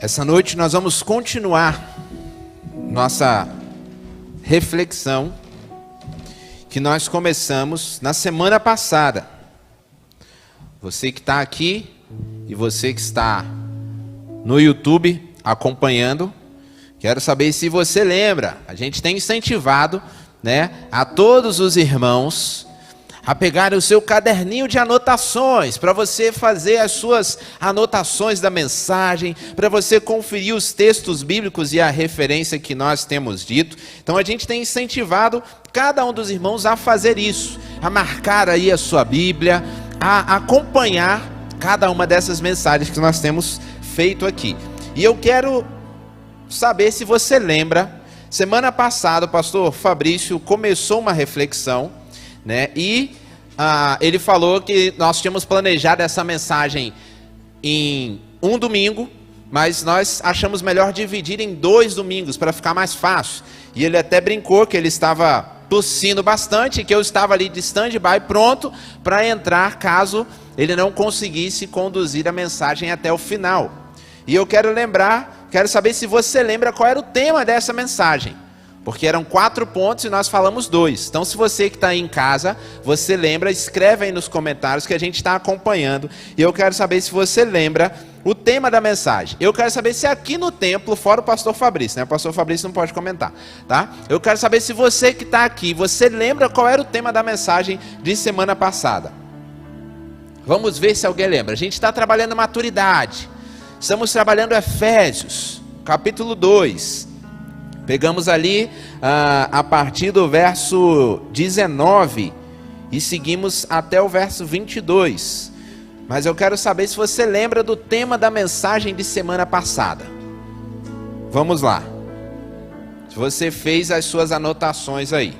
Essa noite nós vamos continuar nossa reflexão que nós começamos na semana passada. Você que está aqui e você que está no YouTube acompanhando, quero saber se você lembra. A gente tem incentivado, a todos os irmãos a pegar o seu caderninho de anotações, para você fazer as suas anotações da mensagem, para você conferir os textos bíblicos e a referência que nós temos dito. Então a gente tem incentivado cada um dos irmãos a fazer isso, a marcar aí a sua Bíblia, a acompanhar cada uma dessas mensagens que nós temos feito aqui. E eu quero saber se você lembra, semana passada o pastor Fabrício começou uma reflexão, e ele falou que nós tínhamos planejado essa mensagem em um domingo, mas nós achamos melhor dividir em 2 domingos para ficar mais fácil. E ele até brincou que ele estava tossindo bastante, que eu estava ali de stand-by pronto para entrar caso ele não conseguisse conduzir a mensagem até o final. E eu quero saber se você lembra qual era o tema dessa mensagem. Porque eram 4 pontos e nós falamos 2. Então, se você que está aí em casa, você lembra, escreve aí nos comentários que a gente está acompanhando. E eu quero saber se você lembra o tema da mensagem. Eu quero saber se aqui no templo, fora o pastor Fabrício, O pastor Fabrício não pode comentar, tá? Eu quero saber se você que está aqui, você lembra qual era o tema da mensagem de semana passada. Vamos ver se alguém lembra. A gente está trabalhando maturidade. Estamos trabalhando Efésios, capítulo 2. Pegamos ali a partir do verso 19 e seguimos até o verso 22. Mas eu quero saber se você lembra do tema da mensagem de semana passada. Vamos lá. Se você fez as suas anotações aí.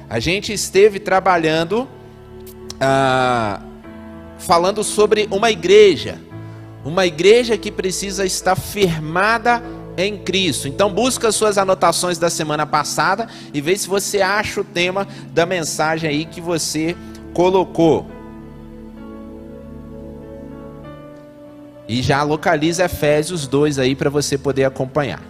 A gente esteve trabalhando, falando sobre uma igreja que precisa estar firmada em Cristo. Então busca as suas anotações da semana passada e vê se você acha o tema da mensagem aí que você colocou. E já localiza Efésios 2 aí para você poder acompanhar.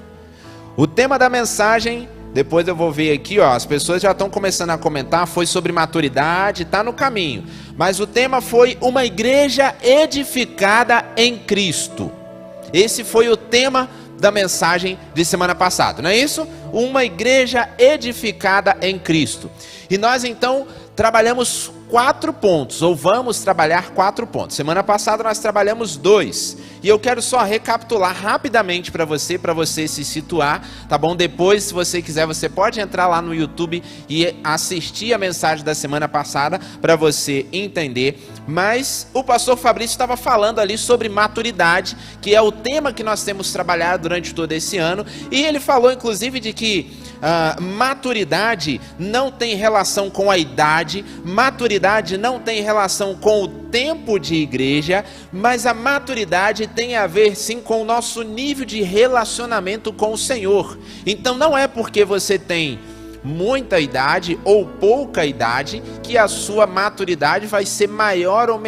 O tema da mensagem, depois eu vou ver aqui, as pessoas já estão começando a comentar, foi sobre maturidade, está no caminho. Mas o tema foi uma igreja edificada em Cristo. Esse foi o tema da mensagem de semana passada, não é isso? Uma igreja edificada em Cristo. E nós então trabalhamos 4 pontos, ou vamos trabalhar 4 pontos. Semana passada nós trabalhamos 2. E eu quero só recapitular rapidamente para você se situar, tá bom? Depois, se você quiser, você pode entrar lá no YouTube e assistir a mensagem da semana passada para você entender. Mas o pastor Fabrício estava falando ali sobre maturidade, que é o tema que nós temos trabalhado durante todo esse ano. E ele falou, inclusive, de que maturidade não tem relação com a idade, maturidade não tem relação com o tempo de igreja, mas a maturidade tem a ver sim com o nosso nível de relacionamento com o Senhor. Então não é porque você tem muita idade ou pouca idade que a sua maturidade vai ser maior ou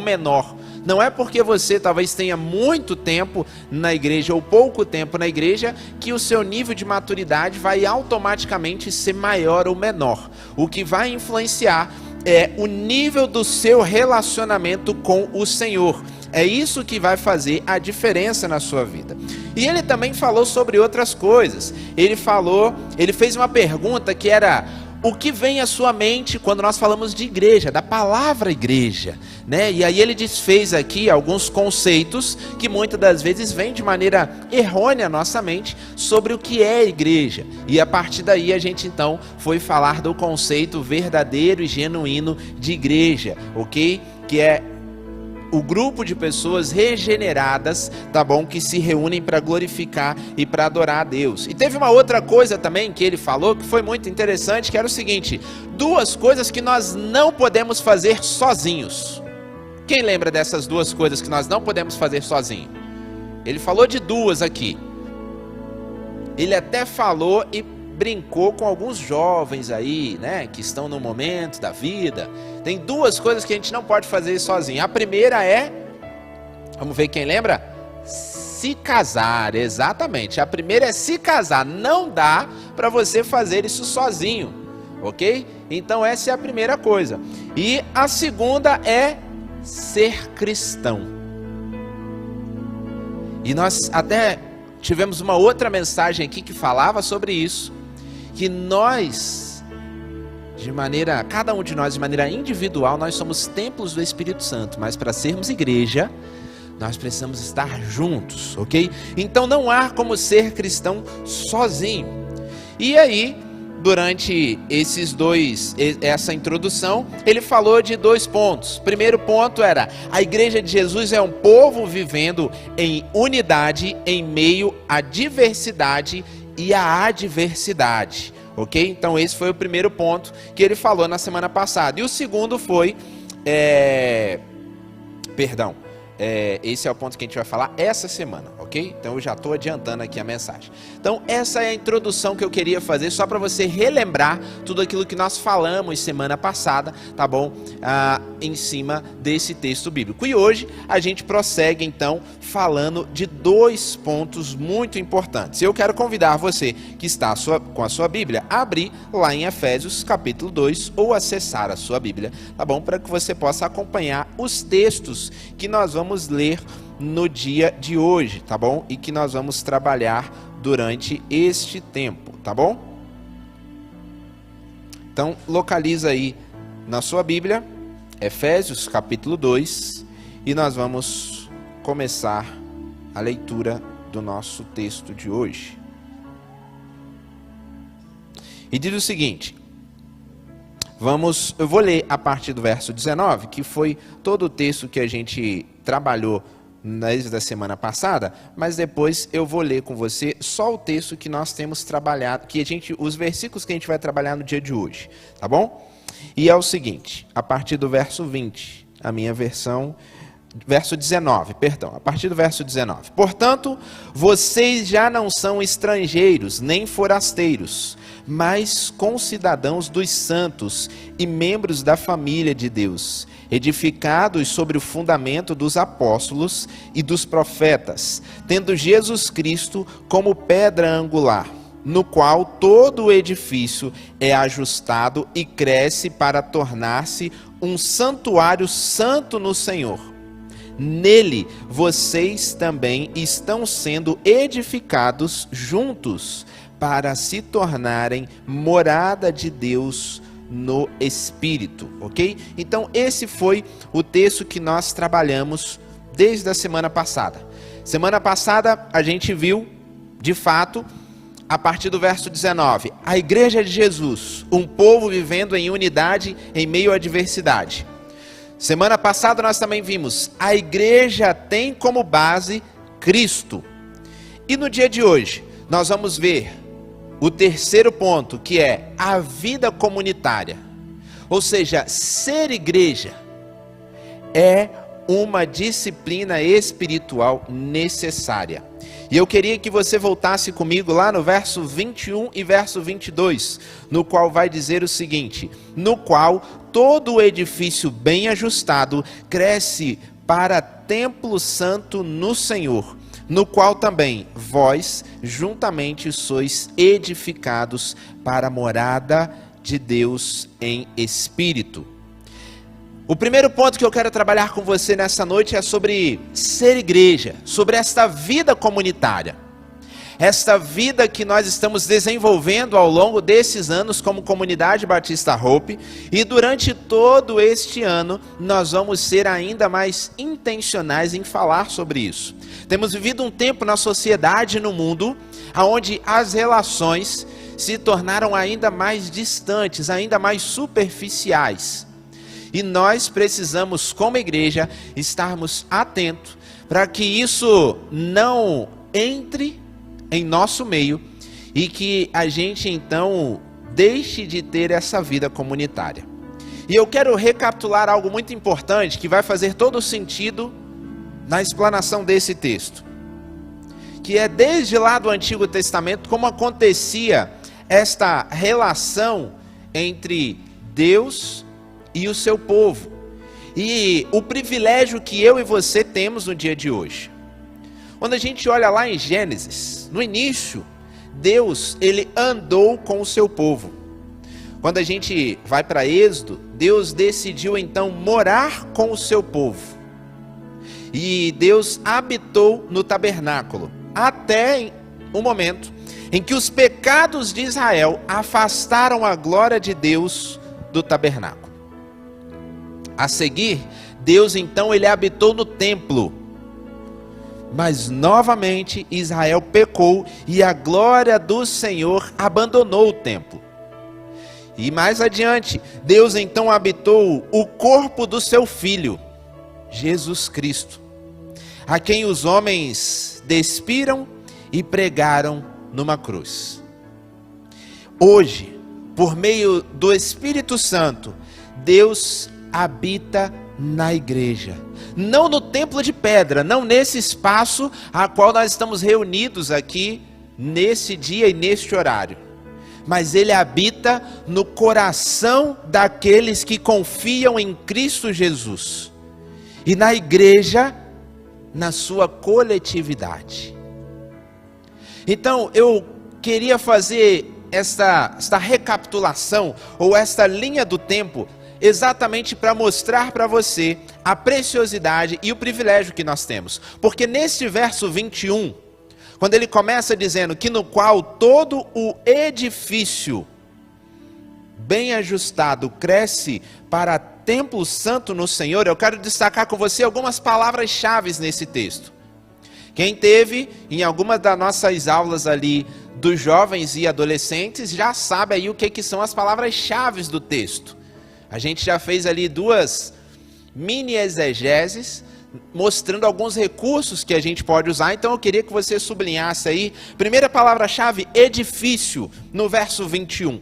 menor. Não é porque você talvez tenha muito tempo na igreja ou pouco tempo na igreja que o seu nível de maturidade vai automaticamente ser maior ou menor. O que vai influenciar é o nível do seu relacionamento com o Senhor. É isso que vai fazer a diferença na sua vida. E ele também falou sobre outras coisas. Ele fez uma pergunta que era: o que vem à sua mente quando nós falamos de igreja, da palavra igreja, E aí ele desfez aqui alguns conceitos que muitas das vezes vêm de maneira errônea à nossa mente sobre o que é igreja. E a partir daí a gente então foi falar do conceito verdadeiro e genuíno de igreja, ok? Que é o grupo de pessoas regeneradas, tá bom? Que se reúnem para glorificar e para adorar a Deus. E teve uma outra coisa também que ele falou que foi muito interessante, que era o seguinte: 2 coisas que nós não podemos fazer sozinhos. Quem lembra dessas 2 coisas que nós não podemos fazer sozinho? Ele falou de 2 aqui. Ele até falou e brincou com alguns jovens aí, que estão no momento da vida. Tem 2 coisas que a gente não pode fazer sozinho. A primeira é, vamos ver quem lembra? se casar. Exatamente. A primeira é se casar. Não dá para você fazer isso sozinho, ok? Então essa é a primeira coisa. E a segunda é ser cristão. E nós até tivemos uma outra mensagem aqui que falava sobre isso, que nós, cada um de nós de maneira individual, nós somos templos do Espírito Santo, mas para sermos igreja, nós precisamos estar juntos, ok? Então não há como ser cristão sozinho. E aí, durante essa introdução, ele falou de 2 pontos. Primeiro ponto era: a igreja de Jesus é um povo vivendo em unidade em meio à diversidade e à adversidade, ok? Então esse foi o primeiro ponto que ele falou na semana passada. E o segundo foi, esse é o ponto que a gente vai falar essa semana, ok? Então eu já estou adiantando aqui a mensagem. Então essa é a introdução que eu queria fazer, só para você relembrar tudo aquilo que nós falamos semana passada, tá bom? Em cima desse texto bíblico. E hoje a gente prossegue então falando de 2 pontos muito importantes. Eu quero convidar você que está com a sua Bíblia a abrir lá em Efésios capítulo 2 ou acessar a sua Bíblia, tá bom? Para que você possa acompanhar os textos que nós vamos ler no dia de hoje, tá bom? E que nós vamos trabalhar durante este tempo, tá bom? Então, localiza aí na sua Bíblia, Efésios capítulo 2, e nós vamos começar a leitura do nosso texto de hoje. E diz o seguinte: eu vou ler a partir do verso 19, que foi todo o texto que a gente trabalhou desde a semana passada, mas depois eu vou ler com você só o texto que nós temos trabalhado, os versículos que a gente vai trabalhar no dia de hoje, tá bom? E é o seguinte, a partir do verso 20, a minha versão, verso 19, perdão, a partir do verso 19. Portanto, vocês já não são estrangeiros, nem forasteiros, mas concidadãos dos santos e membros da família de Deus, edificados sobre o fundamento dos apóstolos e dos profetas, tendo Jesus Cristo como pedra angular, no qual todo o edifício é ajustado e cresce para tornar-se um santuário santo no Senhor. Nele vocês também estão sendo edificados juntos para se tornarem morada de Deus no Espírito, ok? Então esse foi o texto que nós trabalhamos desde a semana passada. Semana passada a gente viu, de fato, a partir do verso 19, a igreja de Jesus, um povo vivendo em unidade em meio à diversidade. Semana passada nós também vimos, a igreja tem como base Cristo. E no dia de hoje, nós vamos ver o terceiro ponto, que é a vida comunitária. Ou seja, ser igreja é uma disciplina espiritual necessária. E eu queria que você voltasse comigo lá no verso 21 e verso 22, no qual vai dizer o seguinte: no qual todo o edifício bem ajustado cresce para templo santo no Senhor, no qual também vós juntamente sois edificados para a morada de Deus em Espírito. O primeiro ponto que eu quero trabalhar com você nessa noite é sobre ser igreja, sobre esta vida comunitária. Esta vida que nós estamos desenvolvendo ao longo desses anos como Comunidade Batista Hope, e durante todo este ano nós vamos ser ainda mais intencionais em falar sobre isso. Temos vivido um tempo na sociedade e no mundo onde as relações se tornaram ainda mais distantes, ainda mais superficiais. E nós precisamos, como igreja, estarmos atentos para que isso não entre em nosso meio e que a gente então deixe de ter essa vida comunitária. E eu quero recapitular algo muito importante que vai fazer todo o sentido na explanação desse texto, que é desde lá do Antigo Testamento como acontecia esta relação entre Deus e o seu povo, e o privilégio que eu e você temos no dia de hoje. Quando a gente olha lá em Gênesis, no início, Deus, ele andou com o seu povo. Quando a gente vai para Êxodo, Deus decidiu então morar com o seu povo. E Deus habitou no tabernáculo, até o momento em que os pecados de Israel afastaram a glória de Deus do tabernáculo. A seguir, Deus então ele habitou no templo. Mas novamente Israel pecou e a glória do Senhor abandonou o templo. E mais adiante, Deus então habitou o corpo do seu Filho, Jesus Cristo, a quem os homens despiram e pregaram numa cruz. Hoje, por meio do Espírito Santo, Deus habita na igreja. Não no templo de pedra, não nesse espaço a qual nós estamos reunidos aqui, nesse dia e neste horário. Mas Ele habita no coração daqueles que confiam em Cristo Jesus. E na igreja, na sua coletividade. Então, eu queria fazer esta recapitulação, ou esta linha do tempo, exatamente para mostrar para você a preciosidade e o privilégio que nós temos. Porque neste verso 21, quando ele começa dizendo que no qual todo o edifício bem ajustado cresce para templo santo no Senhor, eu quero destacar com você algumas palavras-chave nesse texto. Quem teve em algumas das nossas aulas ali dos jovens e adolescentes já sabe aí o que são as palavras-chave do texto. A gente já fez ali 2 mini exegeses mostrando alguns recursos que a gente pode usar. Então eu queria que você sublinhasse aí, primeira palavra-chave, edifício, no verso 21.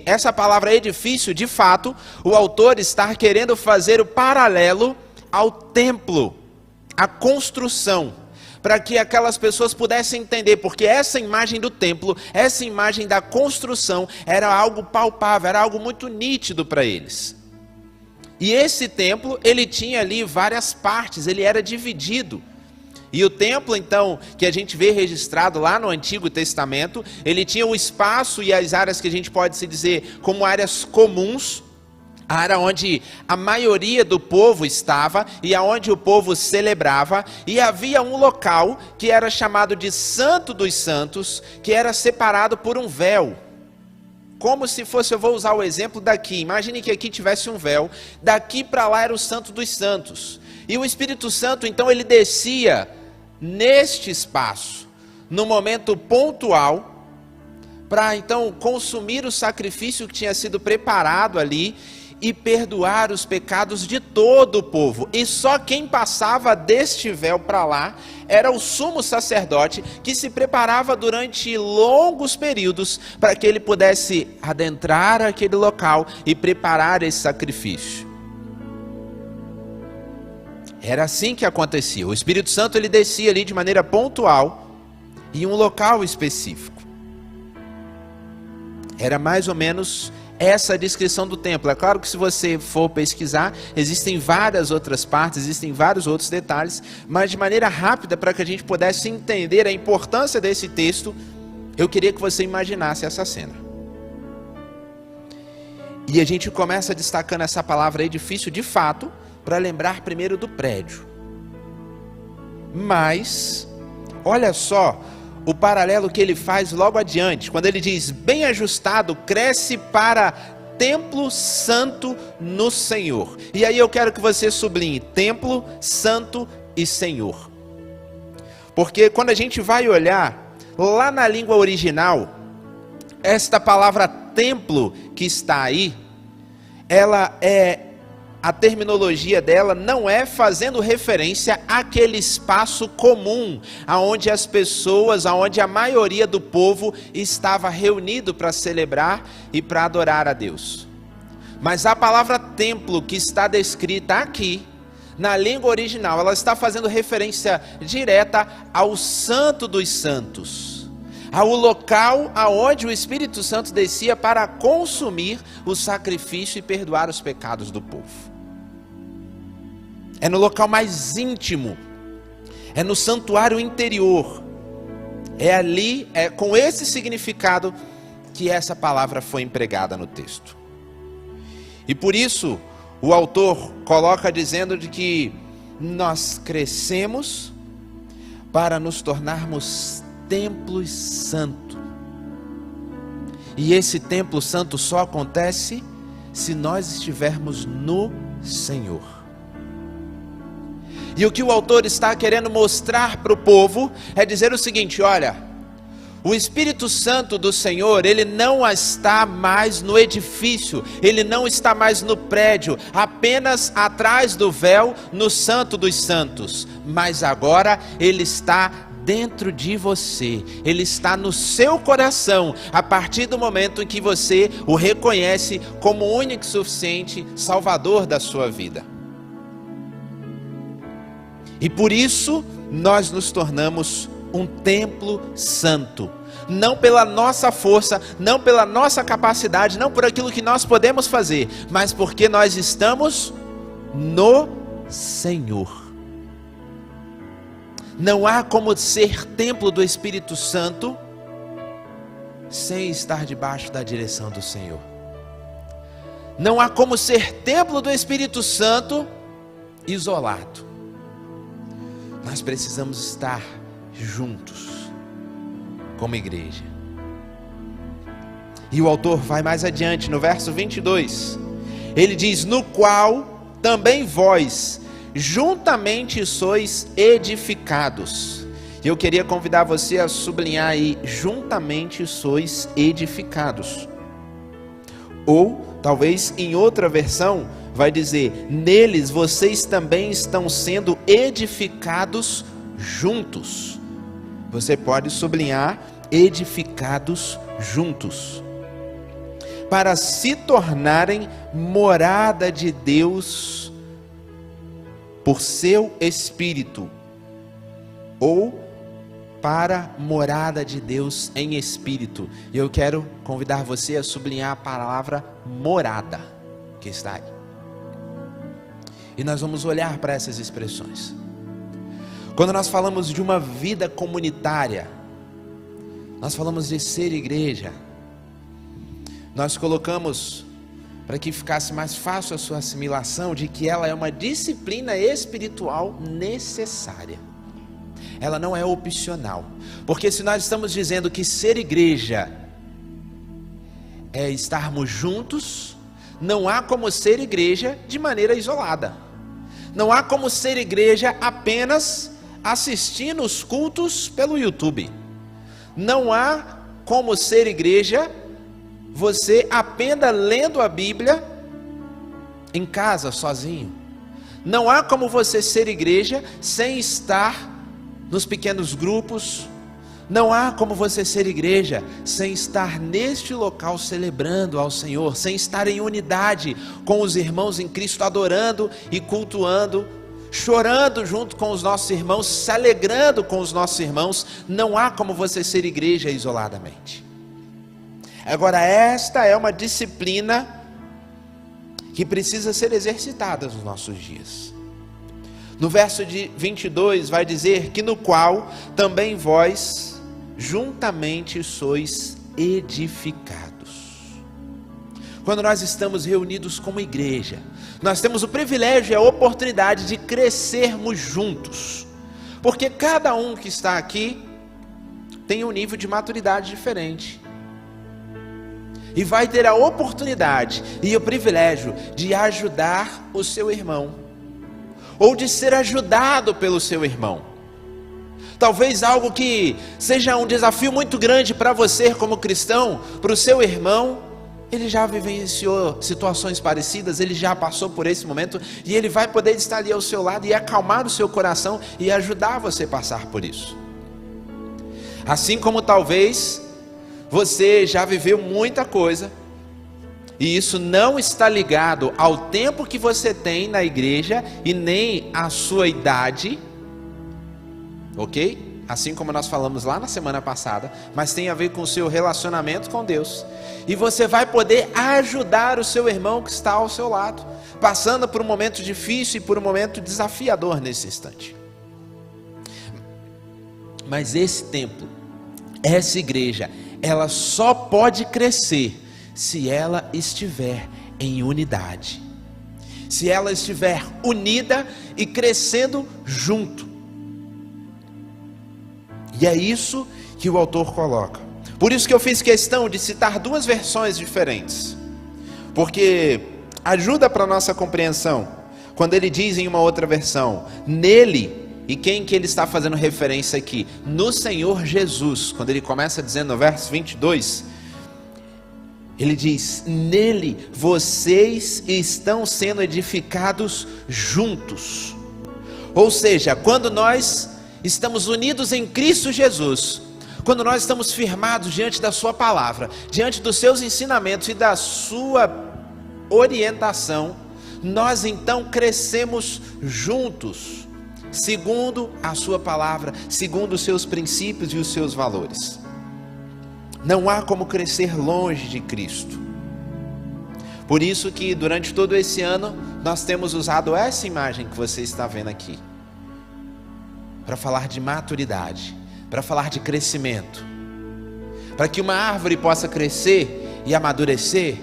Essa palavra edifício, de fato, o autor está querendo fazer o paralelo ao templo, à construção, para que aquelas pessoas pudessem entender, porque essa imagem do templo, essa imagem da construção, era algo palpável, era algo muito nítido para eles. E esse templo, ele tinha ali várias partes, ele era dividido. E o templo, então, que a gente vê registrado lá no Antigo Testamento, ele tinha o espaço e as áreas que a gente pode se dizer como áreas comuns, a área onde a maioria do povo estava e aonde o povo celebrava, e havia um local que era chamado de Santo dos Santos, que era separado por um véu. Como se fosse, eu vou usar o exemplo daqui, imagine que aqui tivesse um véu, daqui para lá era o Santo dos Santos. E o Espírito Santo, então, ele descia neste espaço, no momento pontual, para então consumir o sacrifício que tinha sido preparado ali e perdoar os pecados de todo o povo. E só quem passava deste véu para lá era o sumo sacerdote, que se preparava durante longos períodos para que ele pudesse adentrar aquele local e preparar esse sacrifício. Era assim que acontecia. O Espírito Santo ele descia ali de maneira pontual em um local específico. Era mais ou menos essa a descrição do templo. É claro que se você for pesquisar, existem várias outras partes, existem vários outros detalhes, mas de maneira rápida, para que a gente pudesse entender a importância desse texto, eu queria que você imaginasse essa cena. E a gente começa destacando essa palavra edifício de fato, para lembrar primeiro do prédio. Mas, olha só o paralelo que ele faz logo adiante, quando ele diz, bem ajustado, cresce para templo santo no Senhor. E aí eu quero que você sublinhe, templo, santo e Senhor. Porque quando a gente vai olhar, lá na língua original, esta palavra templo que está aí, ela a terminologia dela não é fazendo referência àquele espaço comum, aonde as pessoas, aonde a maioria do povo estava reunido para celebrar e para adorar a Deus. Mas a palavra templo que está descrita aqui, na língua original, ela está fazendo referência direta ao Santo dos Santos, ao local aonde o Espírito Santo descia para consumir o sacrifício e perdoar os pecados do povo. É no local mais íntimo, é no santuário interior. É ali, é com esse significado que essa palavra foi empregada no texto. E por isso, o autor coloca dizendo de que nós crescemos para nos tornarmos templos santos. E esse templo santo só acontece se nós estivermos no Senhor. E o que o autor está querendo mostrar para o povo é dizer o seguinte: olha, o Espírito Santo do Senhor, ele não está mais no edifício, ele não está mais no prédio, apenas atrás do véu, no Santo dos Santos, mas agora ele está dentro de você, ele está no seu coração, a partir do momento em que você o reconhece como único e suficiente Salvador da sua vida. E por isso, nós nos tornamos um templo santo, não pela nossa força, não pela nossa capacidade, não por aquilo que nós podemos fazer, mas porque nós estamos no Senhor. Não há como ser templo do Espírito Santo sem estar debaixo da direção do Senhor. Não há como ser templo do Espírito Santo isolado. Nós precisamos estar juntos como igreja. E o autor vai mais adiante no verso 22. Ele diz: no qual também vós juntamente sois edificados. E eu queria convidar você a sublinhar aí: juntamente sois edificados. Ou talvez em outra versão vai dizer: neles vocês também estão sendo edificados juntos. Você pode sublinhar: edificados juntos, para se tornarem morada de Deus por seu Espírito, ou para morada de Deus em Espírito. E eu quero convidar você a sublinhar a palavra morada, que está aí. E nós vamos olhar para essas expressões. Quando nós falamos de uma vida comunitária, nós falamos de ser igreja, nós colocamos, para que ficasse mais fácil a sua assimilação, de que ela é uma disciplina espiritual necessária. Ela não é opcional. Porque se nós estamos dizendo que ser igreja é estarmos juntos, não há como ser igreja de maneira isolada. Não há como ser igreja apenas assistindo os cultos pelo YouTube. Não há como ser igreja você apenas lendo a Bíblia em casa, sozinho. Não há como você ser igreja sem estar nos pequenos grupos. Não há como você ser igreja sem estar neste local celebrando ao Senhor, sem estar em unidade com os irmãos em Cristo, adorando e cultuando, chorando junto com os nossos irmãos, se alegrando com os nossos irmãos. Não há como você ser igreja isoladamente. Agora, esta é uma disciplina que precisa ser exercitada nos nossos dias. No verso de 22 vai dizer que no qual também vós juntamente sois edificados. Quando nós estamos reunidos como igreja, nós temos o privilégio e a oportunidade de crescermos juntos, porque cada um que está aqui tem um nível de maturidade diferente, e vai ter a oportunidade e o privilégio de ajudar o seu irmão, ou de ser ajudado pelo seu irmão. Talvez algo que seja um desafio muito grande para você como cristão, para o seu irmão, ele já vivenciou situações parecidas, ele já passou por esse momento, e ele vai poder estar ali ao seu lado e acalmar o seu coração e ajudar você a passar por isso. Assim como talvez você já viveu muita coisa, e isso não está ligado ao tempo que você tem na igreja e nem à sua idade, ok? Assim como nós falamos lá na semana passada, mas tem a ver com o seu relacionamento com Deus. E você vai poder ajudar o seu irmão que está ao seu lado, passando por um momento difícil e por um momento desafiador nesse instante. Mas esse templo, essa igreja, ela só pode crescer se ela estiver em unidade. Se ela estiver unida e crescendo junto. E é isso que o autor coloca. Por isso que eu fiz questão de citar duas versões diferentes. Porque ajuda para a nossa compreensão. Quando ele diz em uma outra versão, nele, e quem que ele está fazendo referência aqui? No Senhor Jesus. Quando ele começa dizendo no verso 22, ele diz, nele vocês estão sendo edificados juntos. Ou seja, quando nós estamos unidos em Cristo Jesus, quando nós estamos firmados diante da sua palavra, diante dos seus ensinamentos e da sua orientação, nós então crescemos juntos, segundo a sua palavra, segundo os seus princípios e os seus valores. Não há como crescer longe de Cristo. Por isso que durante todo esse ano nós temos usado essa imagem que você está vendo aqui, para falar de maturidade, para falar de crescimento. Para que uma árvore possa crescer e amadurecer,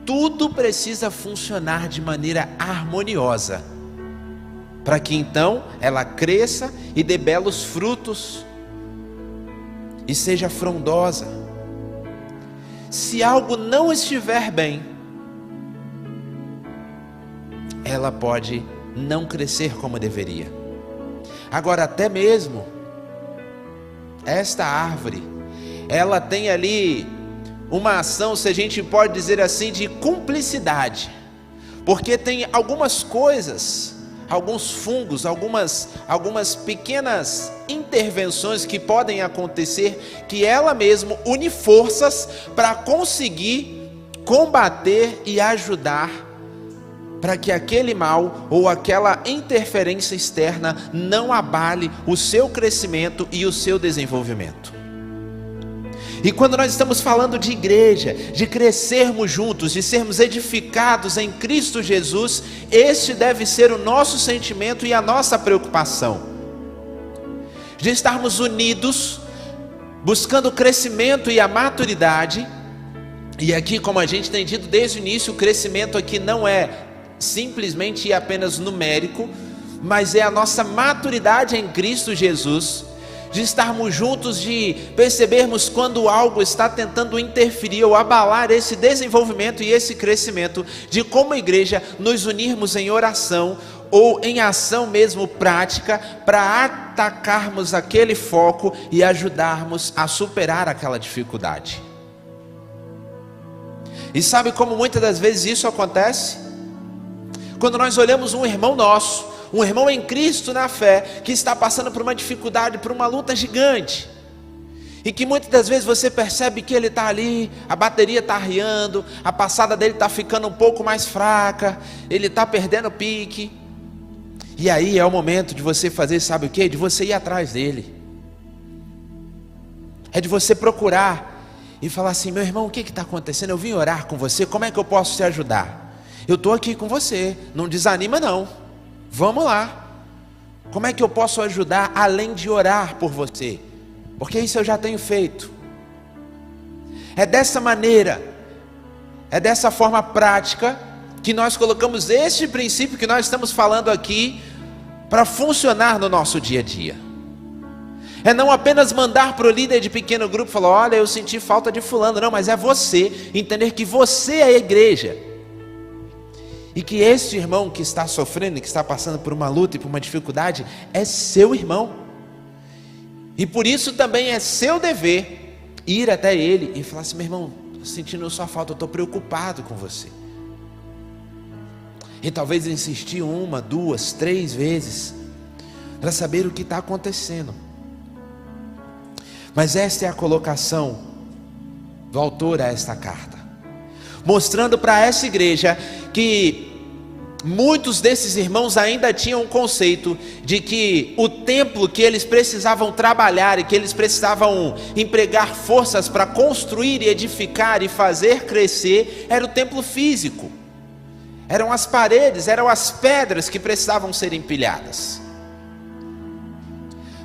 tudo precisa funcionar de maneira harmoniosa, para que então ela cresça e dê belos frutos e seja frondosa. Se algo não estiver bem, ela pode não crescer como deveria. Agora, até mesmo esta árvore, ela tem ali uma ação, se a gente pode dizer assim, de cumplicidade, porque tem algumas coisas, alguns fungos, algumas pequenas intervenções que podem acontecer, que ela mesma une forças para conseguir combater e ajudar, para que aquele mal ou aquela interferência externa não abale o seu crescimento e o seu desenvolvimento. E quando nós estamos falando de igreja, de crescermos juntos, de sermos edificados em Cristo Jesus, este deve ser o nosso sentimento e a nossa preocupação. De estarmos unidos, buscando o crescimento e a maturidade. E aqui, como a gente tem dito desde o início, o crescimento aqui não é simplesmente e apenas numérico, mas é a nossa maturidade em Cristo Jesus, de estarmos juntos, de percebermos quando algo está tentando interferir ou abalar esse desenvolvimento e esse crescimento, de como igreja nos unirmos em oração ou em ação mesmo prática, para atacarmos aquele foco e ajudarmos a superar aquela dificuldade. E sabe como muitas das vezes isso acontece? Quando nós olhamos um irmão nosso, um irmão em Cristo na fé, que está passando por uma dificuldade, por uma luta gigante, e que muitas das vezes você percebe que ele está ali, a bateria está arriando, a passada dele está ficando um pouco mais fraca, ele está perdendo o pique, e aí é o momento de você fazer, sabe o que? De você ir atrás dele, é de você procurar e falar assim, meu irmão, o que está acontecendo? Eu vim orar com você, como é que eu posso te ajudar? Eu estou aqui com você, não desanima não, vamos lá, como é que eu posso ajudar além de orar por você? Porque isso eu já tenho feito. É dessa maneira, é dessa forma prática que nós colocamos este princípio que nós estamos falando aqui para funcionar no nosso dia a dia. É não apenas mandar para o líder de pequeno grupo falar, olha, eu senti falta de fulano, não, mas é você entender que você é a igreja. E que este irmão que está sofrendo, que está passando por uma luta e por uma dificuldade, é seu irmão. E por isso também é seu dever ir até ele e falar assim, meu irmão, estou sentindo sua falta, eu estou preocupado com você. E talvez insistir 1, 2, 3 vezes, para saber o que está acontecendo. Mas esta é a colocação do autor a esta carta, mostrando para essa igreja que muitos desses irmãos ainda tinham um conceito de que o templo que eles precisavam trabalhar e que eles precisavam empregar forças para construir e edificar e fazer crescer era o templo físico. Eram as paredes, eram as pedras que precisavam ser empilhadas.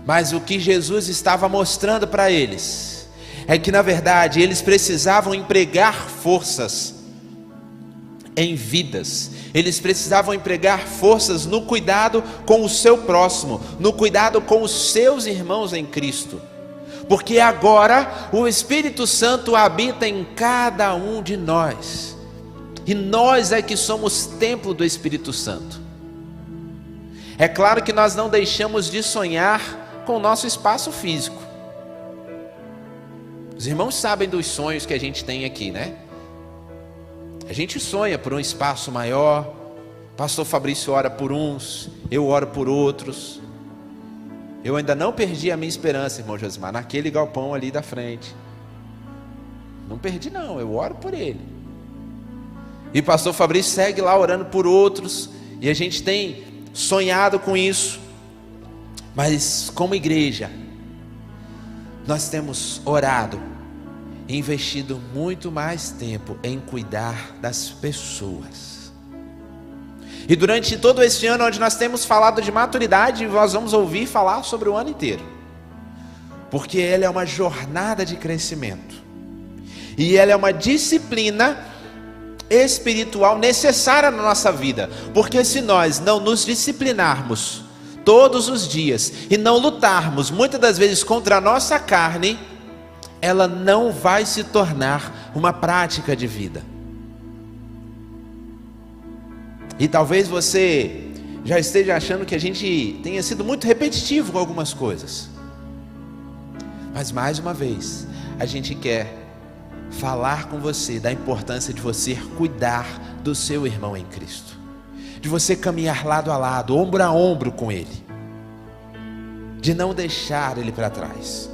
Mas o que Jesus estava mostrando para eles é que, na verdade, eles precisavam empregar forças em vidas. Eles precisavam empregar forças no cuidado com o seu próximo, no cuidado com os seus irmãos em Cristo. Porque agora o Espírito Santo habita em cada um de nós. E nós é que somos templo do Espírito Santo. É claro que nós não deixamos de sonhar com o nosso espaço físico. Os irmãos sabem dos sonhos que a gente tem aqui, né? A gente sonha por um espaço maior. Pastor Fabrício ora por uns, eu oro por outros. Eu ainda não perdi a minha esperança, irmão Josimar, naquele galpão ali da frente. Não perdi não, eu oro por ele. E pastor Fabrício segue lá orando por outros. E a gente tem sonhado com isso. Mas como igreja, nós temos orado e investido muito mais tempo em cuidar das pessoas. E durante todo esse ano, onde nós temos falado de maturidade, nós vamos ouvir falar sobre o ano inteiro. Porque ela é uma jornada de crescimento. E ela é uma disciplina espiritual necessária na nossa vida. Porque se nós não nos disciplinarmos todos os dias e não lutarmos muitas das vezes contra a nossa carne, ela não vai se tornar uma prática de vida. E talvez você já esteja achando que a gente tenha sido muito repetitivo com algumas coisas. Mas mais uma vez, a gente quer falar com você da importância de você cuidar do seu irmão em Cristo. De você caminhar lado a lado, ombro a ombro com ele. De não deixar ele para trás.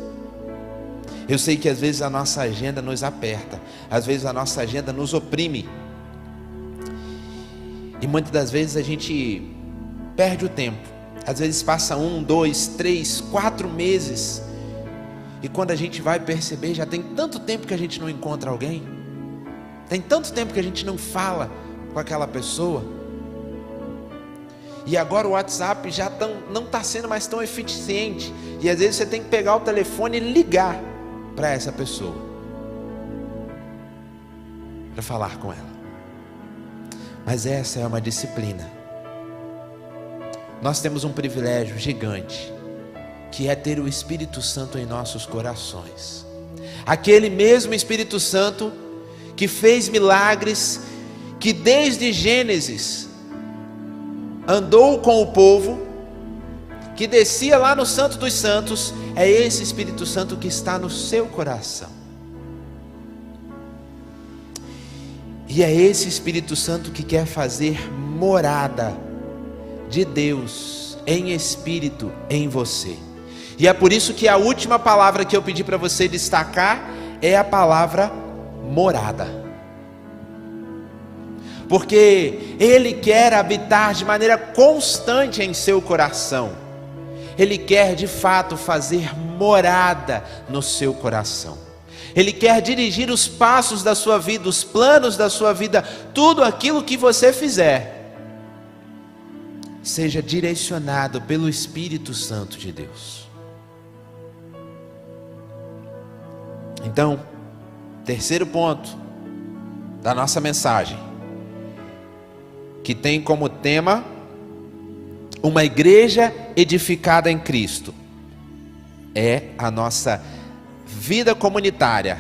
Eu sei que às vezes a nossa agenda nos aperta. Às vezes a nossa agenda nos oprime. E muitas das vezes a gente perde o tempo. Às vezes passa 1, 2, 3, 4 meses. E quando a gente vai perceber, já tem tanto tempo que a gente não encontra alguém. Tem tanto tempo que a gente não fala com aquela pessoa. E agora o WhatsApp já não está sendo mais tão eficiente. E às vezes você tem que pegar o telefone e ligar para essa pessoa. Para falar com ela. Mas essa é uma disciplina. Nós temos um privilégio gigante, que é ter o Espírito Santo em nossos corações. Aquele mesmo Espírito Santo que fez milagres, que desde Gênesis andou com o povo, que descia lá no Santo dos Santos, é esse Espírito Santo que está no seu coração. E é esse Espírito Santo que quer fazer morada de Deus em espírito em você. E é por isso que a última palavra que eu pedi para você destacar é a palavra morada. Porque Ele quer habitar de maneira constante em seu coração. Ele quer de fato fazer morada no seu coração. Ele quer dirigir os passos da sua vida, os planos da sua vida, tudo aquilo que você fizer, seja direcionado pelo Espírito Santo de Deus. Então, terceiro ponto da nossa mensagem, que tem como tema uma igreja edificada em Cristo, é a nossa vida comunitária.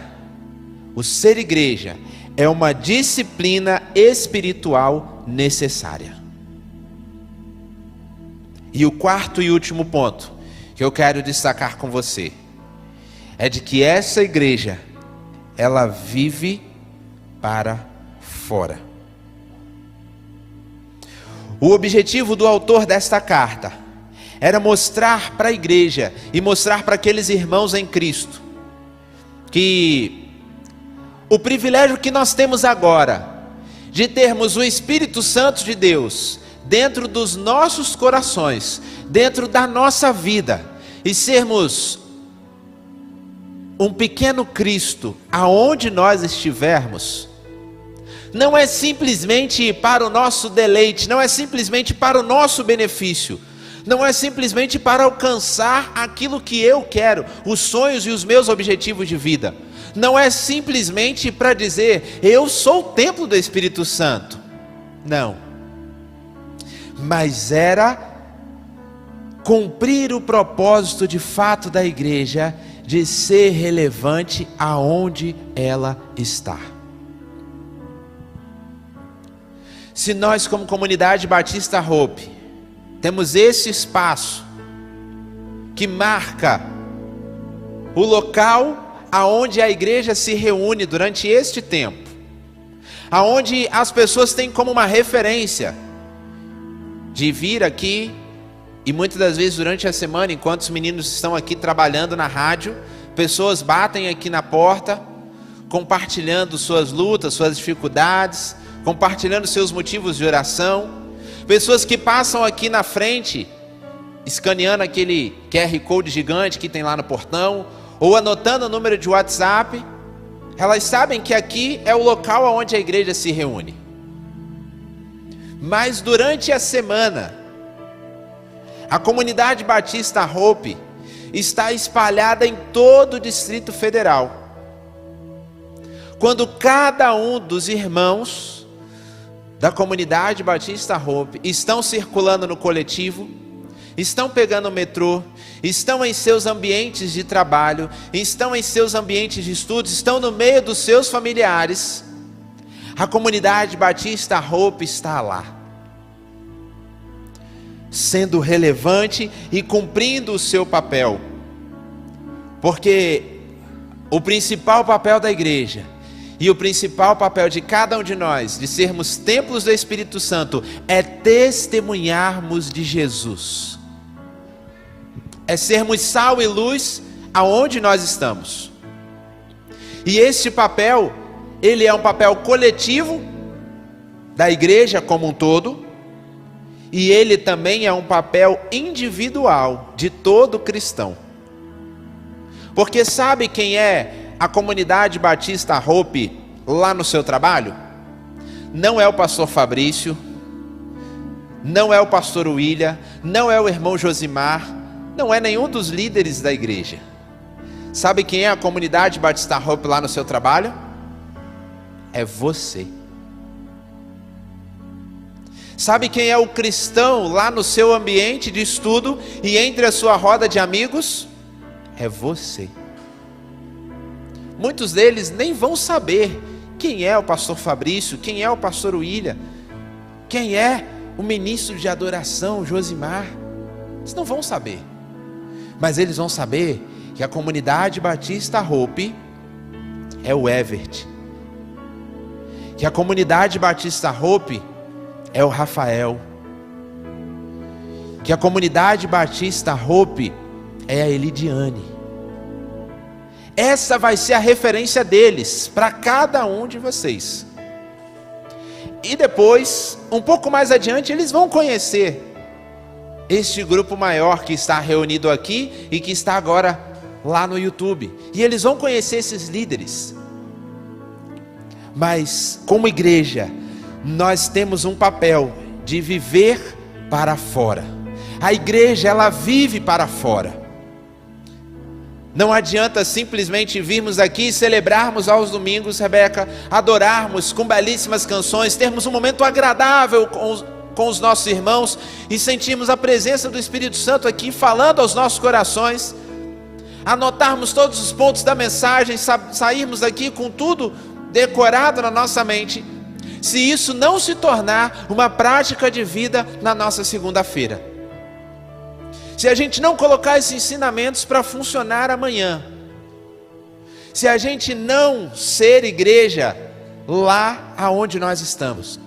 O ser igreja é uma disciplina espiritual necessária. E o quarto e último ponto que eu quero destacar com você é de que essa igreja, ela vive para fora. O objetivo do autor desta carta era mostrar para a igreja e mostrar para aqueles irmãos em Cristo que o privilégio que nós temos agora de termos o Espírito Santo de Deus dentro dos nossos corações, dentro da nossa vida, e sermos um pequeno Cristo aonde nós estivermos, não é simplesmente para o nosso deleite, não é simplesmente para o nosso benefício. Não é simplesmente para alcançar aquilo que eu quero, os sonhos e os meus objetivos de vida. Não é simplesmente para dizer, eu sou o templo do Espírito Santo. Não. Mas era cumprir o propósito de fato da igreja, de ser relevante aonde ela está. Se nós, como comunidade Batista Hope, temos esse espaço que marca o local aonde a igreja se reúne durante este tempo, aonde as pessoas têm como uma referência de vir aqui, e muitas das vezes durante a semana, enquanto os meninos estão aqui trabalhando na rádio, pessoas batem aqui na porta, compartilhando suas lutas, suas dificuldades, compartilhando seus motivos de oração. Pessoas que passam aqui na frente, escaneando aquele QR Code gigante que tem lá no portão, ou anotando o número de WhatsApp, elas sabem que aqui é o local onde a igreja se reúne. Mas durante a semana, a comunidade Batista Hope está espalhada em todo o Distrito Federal. Quando cada um dos irmãos da comunidade Batista Hope estão circulando no coletivo, estão pegando o metrô, estão em seus ambientes de trabalho, estão em seus ambientes de estudos, estão no meio dos seus familiares, a comunidade Batista Hope está lá, sendo relevante e cumprindo o seu papel, porque o principal papel da igreja e o principal papel de cada um de nós, de sermos templos do Espírito Santo, é testemunharmos de Jesus, é sermos sal e luz aonde nós estamos. E este papel, ele é um papel coletivo da igreja como um todo, e ele também é um papel individual de todo cristão. Porque sabe quem é a comunidade Batista Hope lá no seu trabalho? Não é o pastor Fabrício, não é o pastor William, não é o irmão Josimar, não é nenhum dos líderes da igreja. Sabe quem é a comunidade Batista Hope lá no seu trabalho? É você. Sabe quem é o cristão lá no seu ambiente de estudo e entre a sua roda de amigos? É você. Muitos deles nem vão saber quem é o pastor Fabrício, quem é o pastor William, quem é o ministro de adoração Josimar. Eles não vão saber, mas eles vão saber que a comunidade Batista Hope é o Evert, que a comunidade Batista Hope é o Rafael, que a comunidade Batista Hope é a Elidiane. Essa vai ser a referência deles para cada um de vocês. E depois, um pouco mais adiante, eles vão conhecer este grupo maior que está reunido aqui e que está agora lá no YouTube. E eles vão conhecer esses líderes. Mas, como igreja, nós temos um papel de viver para fora. A igreja, ela vive para fora. Não adianta simplesmente virmos aqui e celebrarmos aos domingos, Rebeca, adorarmos com belíssimas canções, termos um momento agradável com os nossos irmãos e sentirmos a presença do Espírito Santo aqui falando aos nossos corações, anotarmos todos os pontos da mensagem, sairmos daqui com tudo decorado na nossa mente, se isso não se tornar uma prática de vida na nossa segunda-feira. Se a gente não colocar esses ensinamentos para funcionar amanhã, se a gente não ser igreja lá aonde nós estamos,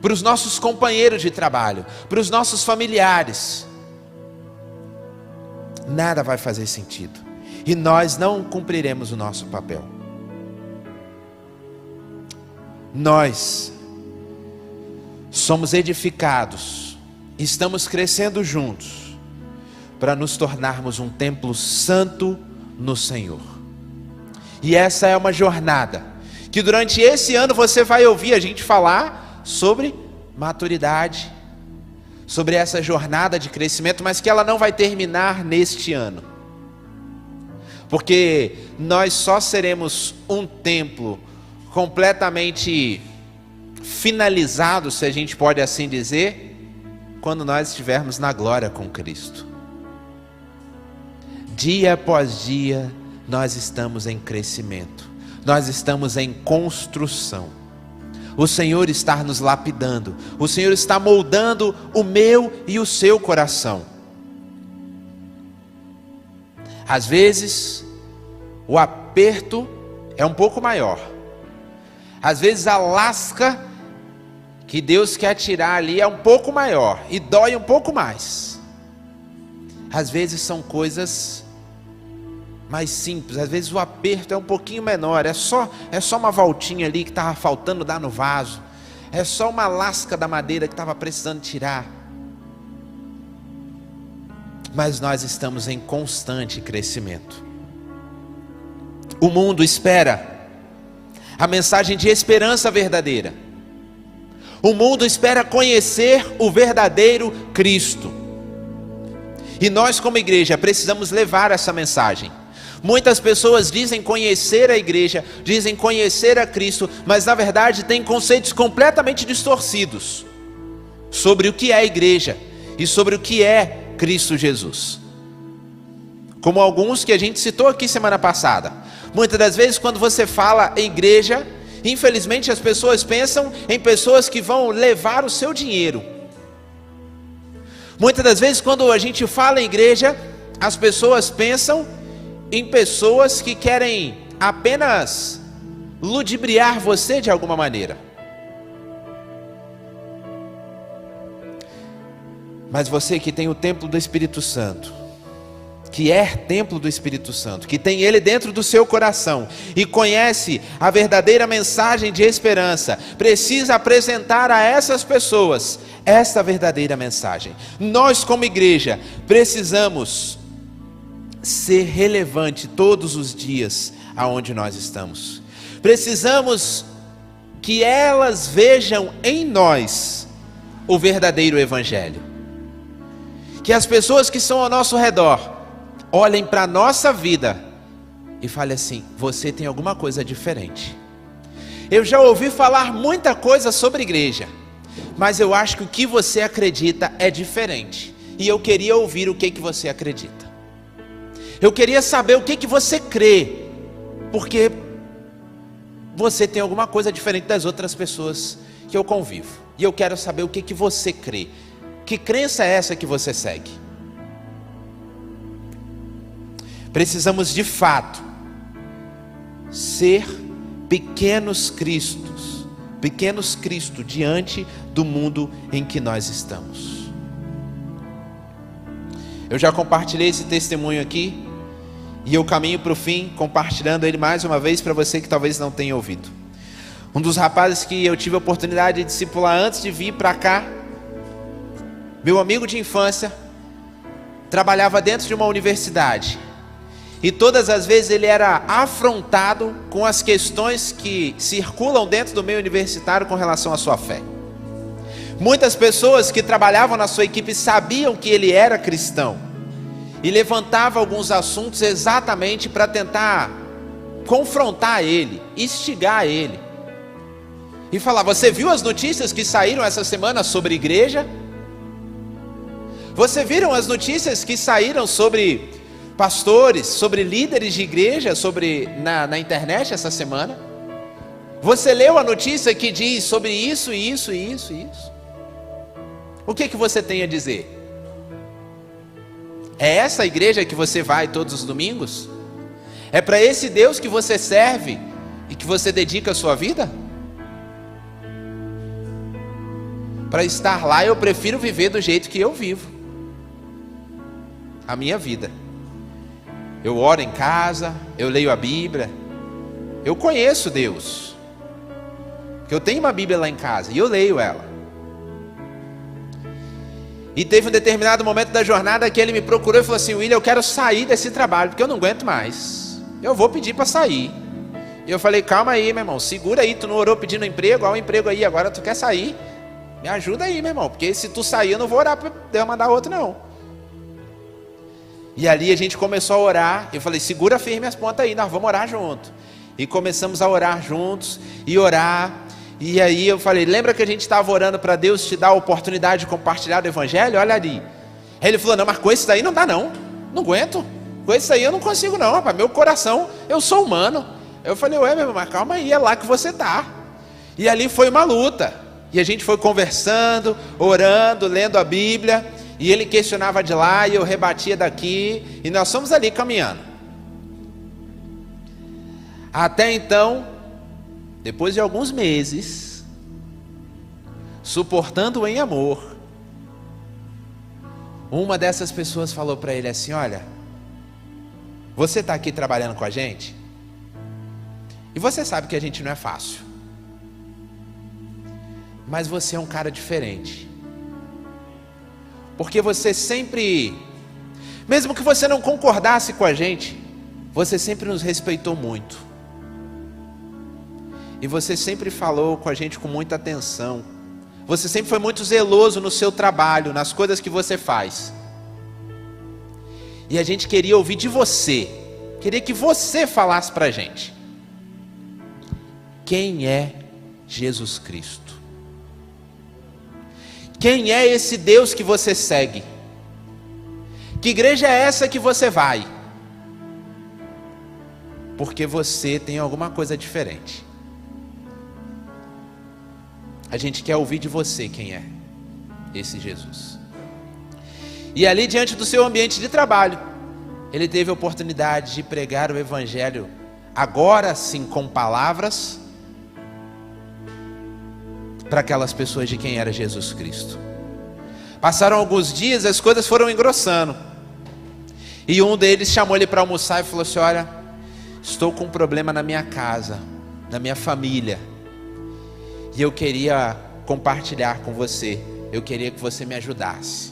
para os nossos companheiros de trabalho, para os nossos familiares, nada vai fazer sentido, e nós não cumpriremos o nosso papel. Nós somos edificados, estamos crescendo juntos para nos tornarmos um templo santo no Senhor. E essa é uma jornada que durante esse ano você vai ouvir a gente falar sobre maturidade, sobre essa jornada de crescimento, mas que ela não vai terminar neste ano. Porque nós só seremos um templo completamente finalizado, se a gente pode assim dizer, quando nós estivermos na glória com Cristo. Dia após dia, nós estamos em crescimento, nós estamos em construção. O Senhor está nos lapidando, o Senhor está moldando o meu e o seu coração. Às vezes, o aperto é um pouco maior. Às vezes a lasca que Deus quer tirar ali é um pouco maior e dói um pouco mais. Às vezes são coisas mais simples, às vezes o aperto é um pouquinho menor, é só uma voltinha ali que estava faltando dar no vaso, é só uma lasca da madeira que estava precisando tirar. Mas nós estamos em constante crescimento. O mundo espera a mensagem de esperança verdadeira. O mundo espera conhecer o verdadeiro Cristo. E nós, como igreja, precisamos levar essa mensagem. Muitas pessoas dizem conhecer a igreja, dizem conhecer a Cristo, mas na verdade têm conceitos completamente distorcidos sobre o que é a igreja e sobre o que é Cristo Jesus. Como alguns que a gente citou aqui semana passada. Muitas das vezes quando você fala em igreja, infelizmente as pessoas pensam em pessoas que vão levar o seu dinheiro. Muitas das vezes quando a gente fala em igreja, as pessoas pensam em pessoas que querem apenas ludibriar você de alguma maneira. Mas você que tem o templo do Espírito Santo, que é templo do Espírito Santo, que tem ele dentro do seu coração e conhece a verdadeira mensagem de esperança, precisa apresentar a essas pessoas esta verdadeira mensagem. Nós como igreja precisamos ser relevante todos os dias aonde nós estamos. Precisamos que elas vejam em nós o verdadeiro evangelho. Que as pessoas que estão ao nosso redor olhem para a nossa vida e falem assim: você tem alguma coisa diferente. Eu já ouvi falar muita coisa sobre igreja, mas eu acho que o que você acredita é diferente. E eu queria ouvir o que você acredita. Eu queria saber o que você crê, porque você tem alguma coisa diferente das outras pessoas que eu convivo. E eu quero saber o que você crê. Que crença é essa que você segue? Precisamos de fato ser pequenos Cristos diante do mundo em que nós estamos. Eu já compartilhei esse testemunho aqui e eu caminho para o fim compartilhando ele mais uma vez para você que talvez não tenha ouvido. Um dos rapazes que eu tive a oportunidade de discipular antes de vir para cá, meu amigo de infância, trabalhava dentro de uma universidade. E todas as vezes ele era afrontado com as questões que circulam dentro do meio universitário com relação à sua fé. Muitas pessoas que trabalhavam na sua equipe sabiam que ele era cristão e levantavam alguns assuntos exatamente para tentar confrontar ele, instigar ele. E falar: você viu as notícias que saíram essa semana sobre igreja? Você viram as notícias que saíram sobre pastores, sobre líderes de igreja, na internet essa semana? Você leu a notícia que diz sobre isso, isso, isso, isso? O que você tem a dizer? É essa a igreja que você vai todos os domingos? É para esse Deus que você serve e que você dedica a sua vida? Para estar lá eu prefiro viver do jeito que eu vivo a minha vida. Eu oro em casa, eu leio a Bíblia, eu conheço Deus, porque eu tenho uma Bíblia lá em casa e eu leio ela. E teve um determinado momento da jornada que ele me procurou e falou assim: William, eu quero sair desse trabalho, porque eu não aguento mais, eu vou pedir para sair. E eu falei: calma aí, meu irmão, segura aí, tu não orou pedindo emprego, olha o emprego aí, agora tu quer sair? Me ajuda aí, meu irmão, porque se tu sair eu não vou orar para Deus mandar outro não. E ali a gente começou a orar. Eu falei, segura firme as pontas aí, nós vamos orar junto. E começamos a orar juntos e orar. E aí eu falei, lembra que a gente estava orando para Deus te dar a oportunidade de compartilhar o evangelho? Olha ali. Aí ele falou, não, mas com isso daí não dá não. Não aguento. Com isso aí eu não consigo não, rapaz. Meu coração, eu sou humano. Eu falei, ué, meu irmão, mas calma aí, é lá que você tá. E ali foi uma luta. E a gente foi conversando, orando, lendo a Bíblia. E ele questionava de lá e eu rebatia daqui. E nós fomos ali caminhando. Até então, depois de alguns meses, suportando em amor, uma dessas pessoas falou para ele assim, olha, você está aqui trabalhando com a gente? E você sabe que a gente não é fácil. Mas você é um cara diferente. Porque você sempre, mesmo que você não concordasse com a gente, você sempre nos respeitou muito. E você sempre falou com a gente com muita atenção. Você sempre foi muito zeloso no seu trabalho, nas coisas que você faz. E a gente queria ouvir de você. Queria que você falasse para a gente. Quem é Jesus Cristo? Quem é esse Deus que você segue? Que igreja é essa que você vai? Porque você tem alguma coisa diferente. A gente quer ouvir de você quem é esse Jesus. E ali diante do seu ambiente de trabalho, ele teve a oportunidade de pregar o evangelho, agora sim com palavras, para aquelas pessoas de quem era Jesus Cristo. Passaram alguns dias, as coisas foram engrossando. E um deles chamou ele para almoçar e falou assim, olha, estou com um problema na minha casa, na minha família. E eu queria compartilhar com você. Eu queria que você me ajudasse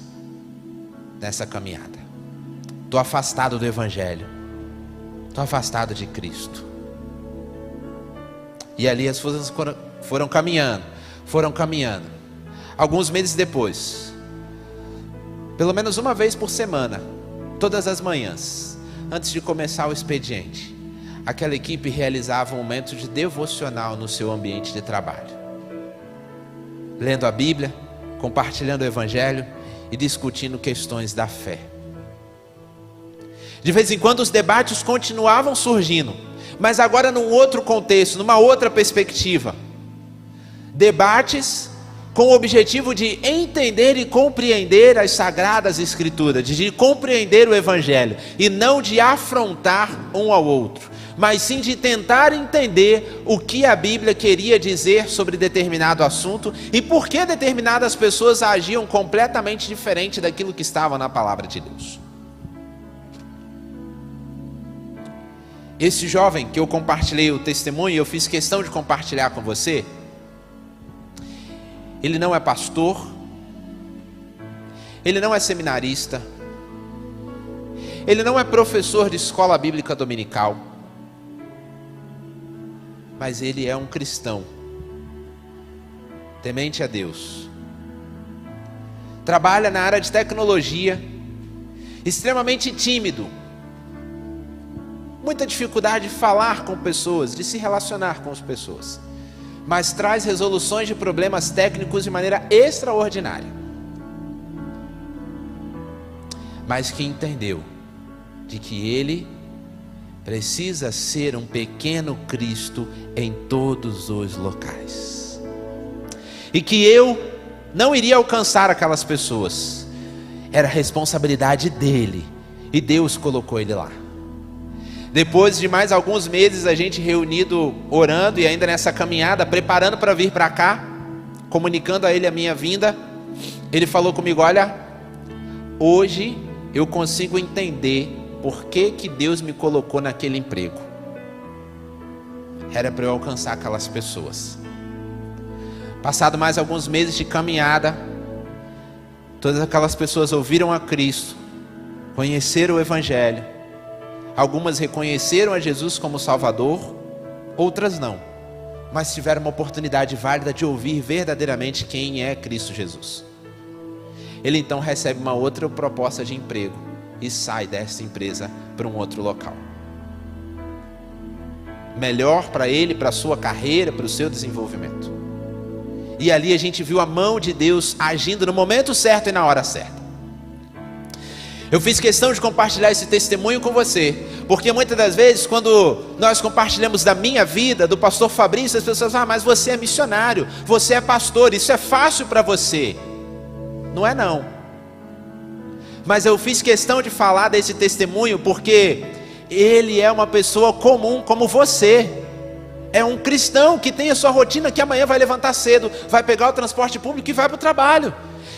nessa caminhada. Estou afastado do evangelho. Estou afastado de Cristo. E ali as coisas foram caminhando. Alguns meses depois, pelo menos uma vez por semana, todas as manhãs, antes de começar o expediente, aquela equipe realizava um momento de devocional no seu ambiente de trabalho. Lendo a Bíblia, compartilhando o evangelho e discutindo questões da fé. De vez em quando os debates continuavam surgindo, mas agora num outro contexto, numa outra perspectiva. Debates com o objetivo de entender e compreender as Sagradas Escrituras, de compreender o evangelho, e não de afrontar um ao outro, mas sim de tentar entender o que a Bíblia queria dizer sobre determinado assunto e por que determinadas pessoas agiam completamente diferente daquilo que estava na palavra de Deus. Esse jovem que eu compartilhei o testemunho, eu fiz questão de compartilhar com você, ele não é pastor, ele não é seminarista, ele não é professor de escola bíblica dominical, mas ele é um cristão, temente a Deus, trabalha na área de tecnologia, extremamente tímido, muita dificuldade de falar com pessoas, de se relacionar com as pessoas, mas traz resoluções de problemas técnicos de maneira extraordinária, mas que entendeu de que ele precisa ser um pequeno Cristo em todos os locais, e que eu não iria alcançar aquelas pessoas, era responsabilidade dele, e Deus colocou ele lá. Depois de mais alguns meses, a gente reunido, orando e ainda nessa caminhada, preparando para vir para cá, comunicando a ele a minha vinda, ele falou comigo, olha, hoje eu consigo entender por que Deus me colocou naquele emprego. Era para eu alcançar aquelas pessoas. Passado mais alguns meses de caminhada, todas aquelas pessoas ouviram a Cristo, conheceram o evangelho. Algumas reconheceram a Jesus como Salvador, outras não. mas tiveram uma oportunidade válida de ouvir verdadeiramente quem é Cristo Jesus. Ele então recebe uma outra proposta de emprego e sai dessa empresa para um outro local. Melhor para ele, para a sua carreira, para o seu desenvolvimento. E ali a gente viu a mão de Deus agindo no momento certo e na hora certa. Eu fiz questão de compartilhar esse testemunho com você, porque muitas das vezes quando nós compartilhamos da minha vida, do pastor Fabrício, as pessoas falam, mas você é missionário, você é pastor, isso é fácil para você. Não é não. Mas eu fiz questão de falar desse testemunho porque ele é uma pessoa comum como você. É um cristão que tem a sua rotina, que amanhã vai levantar cedo, vai pegar o transporte público e vai para o trabalho.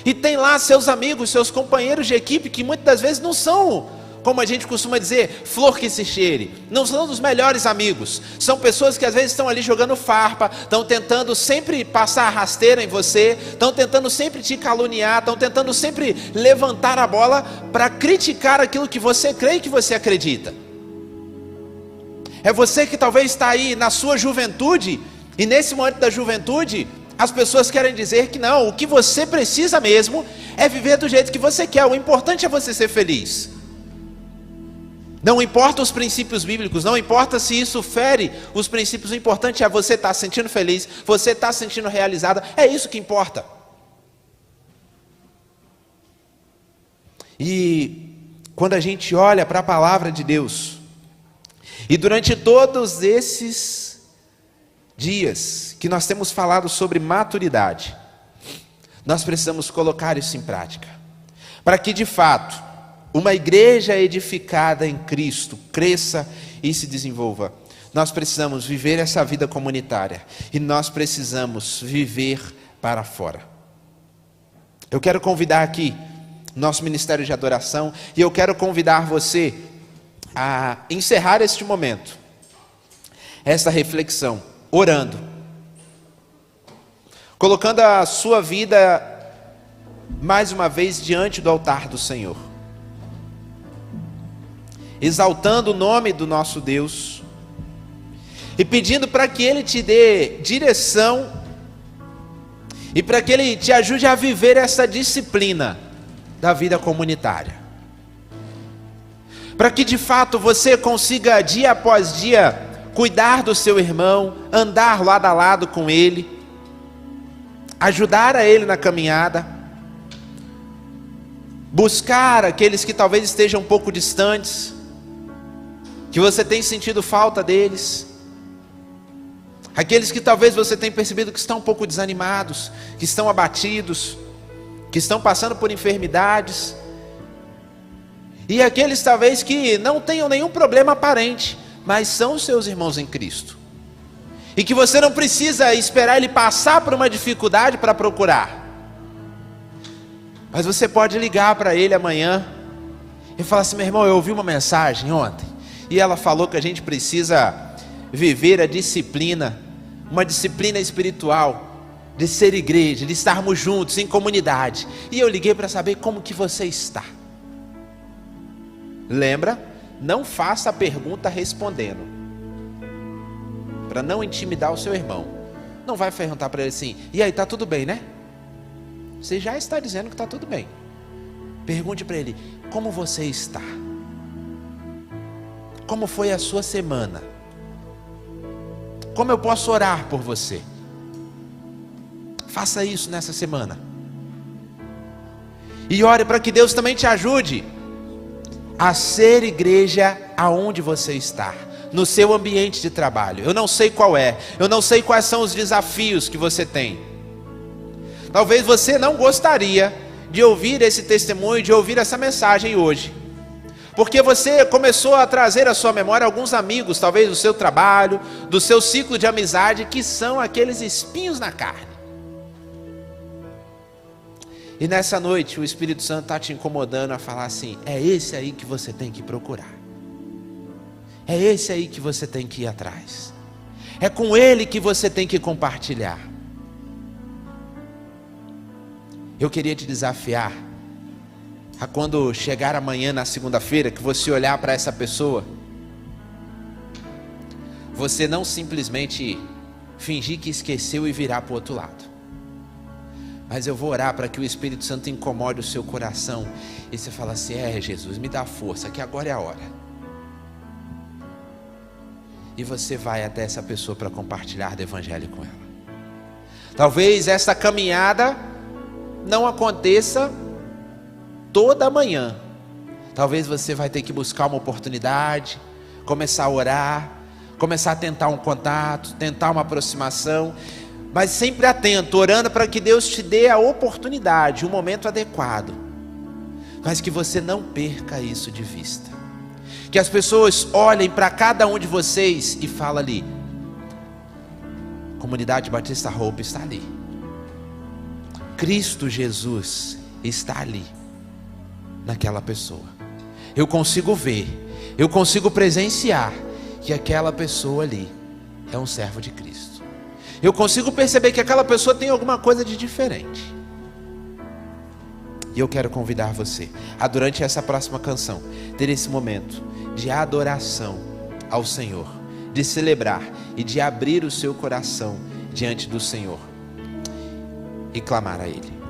E tem lá seus amigos, seus companheiros de equipe, que muitas das vezes não são, como a gente costuma dizer, flor que se cheire. Não são dos melhores amigos. São pessoas que às vezes estão ali jogando farpa, estão tentando sempre passar a rasteira em você, estão tentando sempre te caluniar, estão tentando sempre levantar a bola para criticar aquilo que você crê e que você acredita. É você que talvez está aí na sua juventude, e nesse momento da juventude, as pessoas querem dizer que não, o que você precisa mesmo é viver do jeito que você quer, o importante é você ser feliz. Não importa os princípios bíblicos, não importa se isso fere os princípios, o importante é você estar se sentindo feliz, você estar se sentindo realizada, é isso que importa. E quando a gente olha para a palavra de Deus, e durante todos esses dias que nós temos falado sobre maturidade, nós precisamos colocar isso em prática, para que de fato uma igreja edificada em Cristo cresça e se desenvolva. Nós precisamos viver essa vida comunitária e nós precisamos viver para fora. Eu quero convidar aqui nosso ministério de adoração e eu quero convidar você a encerrar este momento, esta reflexão, orando, colocando a sua vida mais uma vez diante do altar do Senhor, exaltando o nome do nosso Deus e pedindo para que Ele te dê direção e para que Ele te ajude a viver essa disciplina da vida comunitária, para que de fato você consiga dia após dia cuidar do seu irmão, andar lado a lado com ele, ajudar a ele na caminhada, buscar aqueles que talvez estejam um pouco distantes, que você tem sentido falta deles, aqueles que talvez você tenha percebido que estão um pouco desanimados, que estão abatidos, que estão passando por enfermidades, e aqueles talvez que não tenham nenhum problema aparente, mas são os seus irmãos em Cristo, e que você não precisa esperar ele passar por uma dificuldade para procurar, mas você pode ligar para ele amanhã e falar assim: meu irmão, eu ouvi uma mensagem ontem, e ela falou que a gente precisa viver a disciplina, uma disciplina espiritual, de ser igreja, de estarmos juntos em comunidade, e eu liguei para saber como que você está. Lembra? Não faça a pergunta respondendo, para não intimidar o seu irmão. Não vai perguntar para ele assim: e aí, tá tudo bem, né? Você já está dizendo que está tudo bem. Pergunte para ele: como você está? Como foi a sua semana? Como eu posso orar por você? Faça isso nessa semana. E ore para que Deus também te ajude a ser igreja aonde você está, no seu ambiente de trabalho. Eu não sei qual é, eu não sei quais são os desafios que você tem. Talvez você não gostaria de ouvir esse testemunho, de ouvir essa mensagem hoje, porque você começou a trazer à sua memória alguns amigos, talvez do seu trabalho, do seu ciclo de amizade, que são aqueles espinhos na carne. E nessa noite o Espírito Santo está te incomodando a falar assim: é esse aí que você tem que procurar, é esse aí que você tem que ir atrás, é com ele que você tem que compartilhar. Eu queria te desafiar a, quando chegar amanhã na segunda-feira, que você olhar para essa pessoa, você não simplesmente fingir que esqueceu e virar para o outro lado. Mas eu vou orar para que o Espírito Santo incomode o seu coração. E você fala assim: Jesus, me dá força, que agora é a hora. E você vai até essa pessoa para compartilhar do Evangelho com ela. Talvez essa caminhada não aconteça toda manhã. Talvez você vai ter que buscar uma oportunidade, começar a orar, começar a tentar um contato, tentar uma aproximação, mas sempre atento, orando para que Deus te dê a oportunidade, o momento adequado, mas que você não perca isso de vista. Que as pessoas olhem para cada um de vocês e falem ali: Comunidade Batista Hope está ali, Cristo Jesus está ali, naquela pessoa. Eu consigo ver, eu consigo presenciar que aquela pessoa ali é um servo de Cristo. Eu consigo perceber que aquela pessoa tem alguma coisa de diferente. E eu quero convidar você a, durante essa próxima canção, ter esse momento de adoração ao Senhor, de celebrar e de abrir o seu coração diante do Senhor e clamar a Ele.